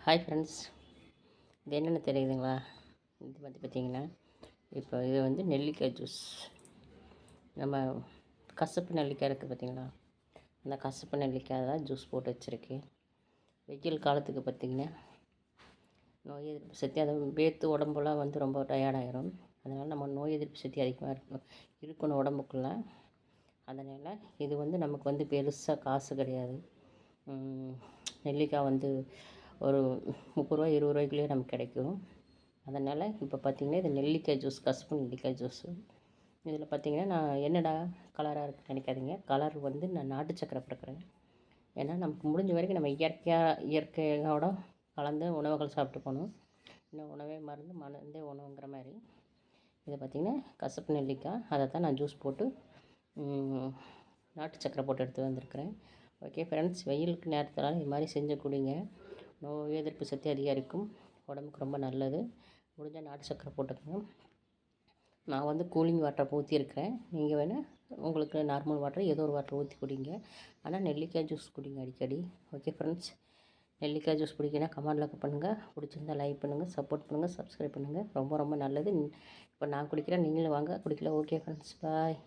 Hi friends, இது என்னென்னு தெரியுதுங்களா? இது வந்து பார்த்திங்கன்னா, இப்போ இது வந்து நெல்லிக்காய் ஜூஸ். நம்ம கசப்பு நெல்லிக்காய் இருக்குது பார்த்திங்களா, அந்த கசப்பு நெல்லிக்காய் தான் ஜூஸ் போட்டு வச்சுருக்கேன். வெயில் காலத்துக்கு பார்த்திங்கன்னா நோய் எதிர்ப்பு சக்தி, அதை வேர்த்து உடம்புலாம் வந்து ரொம்ப டயர்டாயிரும். அதனால் நம்ம நோய் எதிர்ப்பு சக்தி அதிகமாக இருக்கணும் உடம்புக்குள்ளே. அதனால் இது வந்து நமக்கு வந்து பெருசாக காசு கிடையாது. நெல்லிக்காய் வந்து ஒரு 30 ரூபா 20 ரூபாய்க்குள்ளேயே நமக்கு கிடைக்கும். அதனால் இப்போ பார்த்திங்கன்னா இது நெல்லிக்காய் ஜூஸ், கசப்பு நெல்லிக்காய் ஜூஸு. இதில் பார்த்திங்கன்னா நான் என்னடா கலராக இருக்குன்னு நினைக்காதீங்க. கலர் வந்து நான் நாட்டு சக்கரை போட்டுக்கிறேன். ஏன்னா நமக்கு முடிஞ்ச வரைக்கும் நம்ம இயற்கையோட கலந்து உணவுகள் சாப்பிட்டு போகணும். இன்னும் உணவே மருந்தே உணவுங்கிற மாதிரி. இதை பார்த்திங்கன்னா கசப்பு நெல்லிக்காய், அதை தான் நான் ஜூஸ் போட்டு நாட்டு சக்கரை போட்டு எடுத்து வந்திருக்கிறேன். ஓகே ஃப்ரெண்ட்ஸ், வெயிலுக்கு நேரத்தில் இது மாதிரி செஞ்சு குடிங்க. நோய் எதிர்ப்பு சக்தி அதிகரிக்கும், உடம்புக்கு ரொம்ப நல்லது. முடிஞ்சால் நாட்டு சக்கரை போட்டுக்கோங்க. நான் வந்து கூலிங் வாட்டர் ஊற்றிருக்கிறேன். நீங்கள் வேணால் உங்களுக்கு நார்மல் வாட்டர் ஏதோ ஒரு வாட்டர் ஊற்றி குடிங்க. ஆனால் நெல்லிக்காய் ஜூஸ் குடிங்க அடிக்கடி. ஓகே ஃப்ரெண்ட்ஸ், நெல்லிக்காய் ஜூஸ் குடிக்கனா கமெண்டில் பண்ணுங்கள். பிடிச்சிருந்தால் லைக் பண்ணுங்கள், சப்போர்ட் பண்ணுங்கள், சப்ஸ்கிரைப் பண்ணுங்கள். ரொம்ப ரொம்ப நல்லது. இப்போ நான் குடிக்கிறேன், நீங்களும் வாங்க குடிக்கல. ஓகே ஃப்ரெண்ட்ஸ், பாய்.